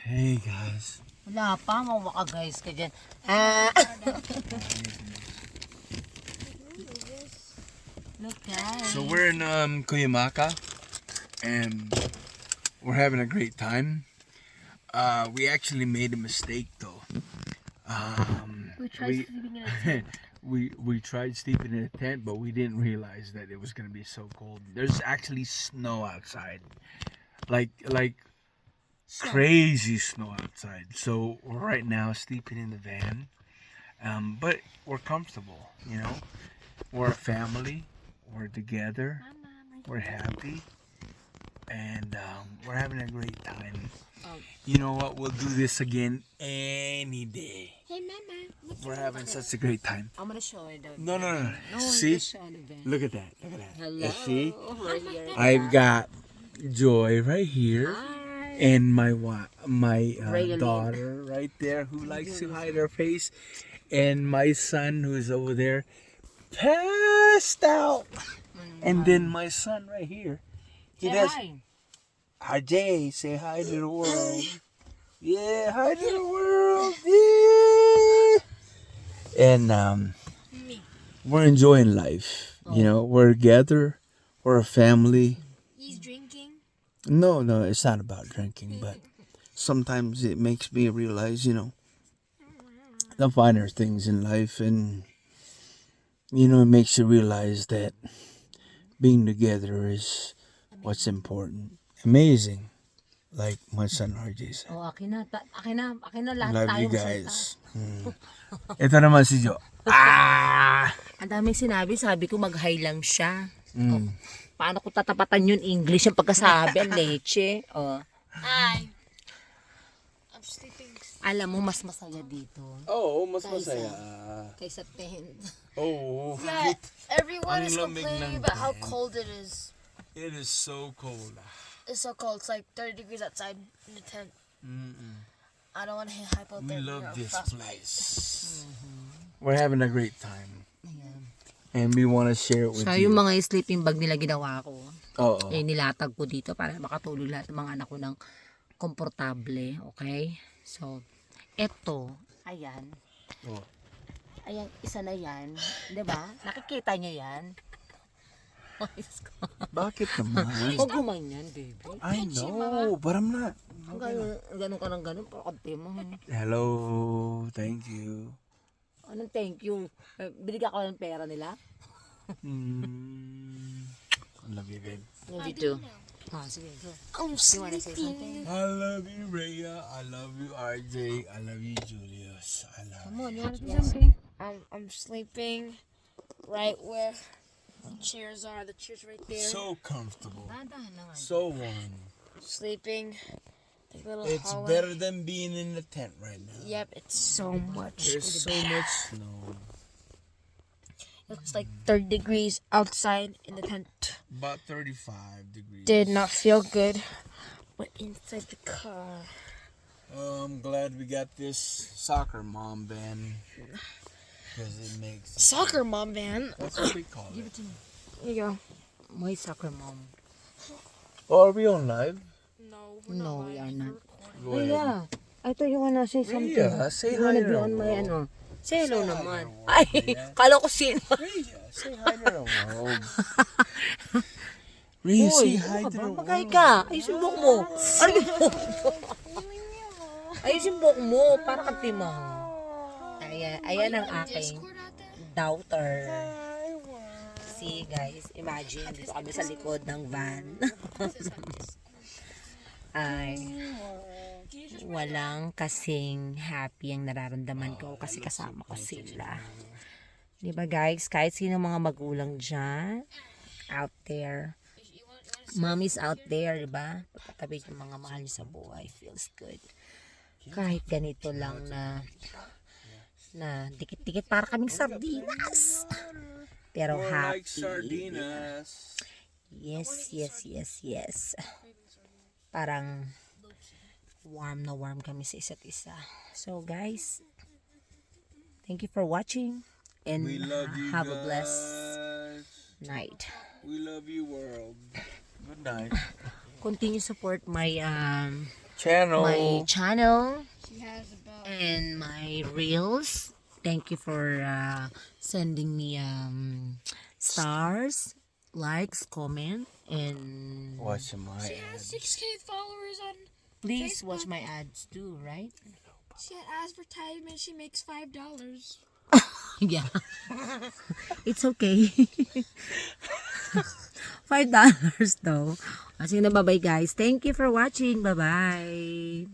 Hey guys. Wala pa, mawaka guys ka dyan. Look guys. So we're in Cuyamaca and we're having a great time. We actually made a mistake though. We tried sleeping in a tent. we tried sleeping in a tent, but we didn't realize that it was gonna be so cold. There's actually snow outside, like crazy snow outside. So we're right now sleeping in the van, but we're comfortable. You know, we're a family. We're together. We're happy, and we're having a great time. You know what? We'll do this again any day. Hey mama. We're having such a great time. I'm gonna show it. No. No, See? show the van. Look at that. Hello. See? Right here. I've got Joy right here, Hi. and my Raylene. daughter right there who likes to hide her face, and my son who's over there, passed out, and then my son right here. He Say does. hi. Hi Jay, say hi to the world. Yeah, hi to the world. Yeah. And we're enjoying life. You know, we're together. We're a family. He's drinking. No, it's not about drinking, but sometimes it makes me realize, you know, the finer things in life, and you know, it makes you realize that being together is what's important. Amazing. Like my son RJ said. Oh, akin na lahat Love tayo. you guys. Ito naman si Jo. Ang daming sinabi, sabi ko mag-hi lang siya. Mm. Paano ko tatapatan yun English yung pagkasabi, ang leche. Oh. Hi. I'm sleeping. Alam mo, mas masaya dito. Oh, mas masaya. Kaysa tent. Oh, Yeah, everyone is Ang lamig complaining ng about how tent. cold it is. it is so cold. It's so cold. It's like 30 degrees outside in the tent. Mm-mm. I don't want to hit We hypothermia. love or this frostbite. place. We're having a great time. Ayan. And we want to share it with So, you. yung mga sleeping bag nila ginawa ko. Oo. Eh, nilatag ko dito para makatulog lahat ng mga anak ko ng komportable. Okay? So, eto. Ayan. Oh. Ayan, isa na yan. Diba? Nakikita niyo yan? Oh, Diyos ko. Bakit naman? Huwag gumanyan, baby. I know, but I'm not. Ganun ka ng ganun, pakante mo. Hello, thank you. Anong thank you? Binigyan ka ng pera nila? I love you, babe. Yung dito. Ah, sige, go. I'm You wanna say sleeping. something? I love you, Rhea. I love you, RJ. I love you, Julius. I love Come on, you wanna say Yes. something? I'm sleeping right where the chairs are. The chairs right you. there. So comfortable. Dahan lang. So warm. Sleeping. The little It's hallway. better than being in the tent right now. Yep, it's so much. There's so much snow. It's like 30 degrees outside in the tent. About 35 degrees. Did not feel good. But inside the car. Oh, I'm glad we got this soccer mom band. Because it makes... Soccer mom van. That's what we call it. Here you go. My soccer mom. Oh, are we on live? No, No, we are not. Go ahead. Rhea, ito yung ano, say something. Rhea, say You wanna hi be to on the my world. ano. Say hello Say hi naman. to the Ay, world, kala ko sino. Rhea, say hi to the world. Rhea, say hi to the world. Magay ka. Ayusin yung buhok mo. Ano yung buhok mo? Ayusin yung buhok mo. Para kang timang. Ayan ang aking daughter. See guys, imagine dito kami sa likod ng van. Ay, walang kasing happy ang nararamdaman ko kasi kasama ko sila. Diba guys, kahit sino mga magulang dyan, out there, mommy's out there, diba? Pagkatabi yung mga mahal niyo sa buhay, feels good. Kahit ganito lang na dikit-dikit para kaming sardinas. Pero More happy. like sardinas. Yes. Parang warm na warm kami sa isa't isa. So guys, thank you for watching and We love you have guys. a blessed night. We love you, world. Good night. Continue support my channel. She has about. and my reels. Thank you for sending me stars, likes, comment, and Watching my She has ads. 6K followers on. please Facebook. watch my ads too, right? She had advertisement. She makes $5. Yeah. It's okay. $5 though. Sige na, bye-bye guys. Thank you for watching. Bye-bye.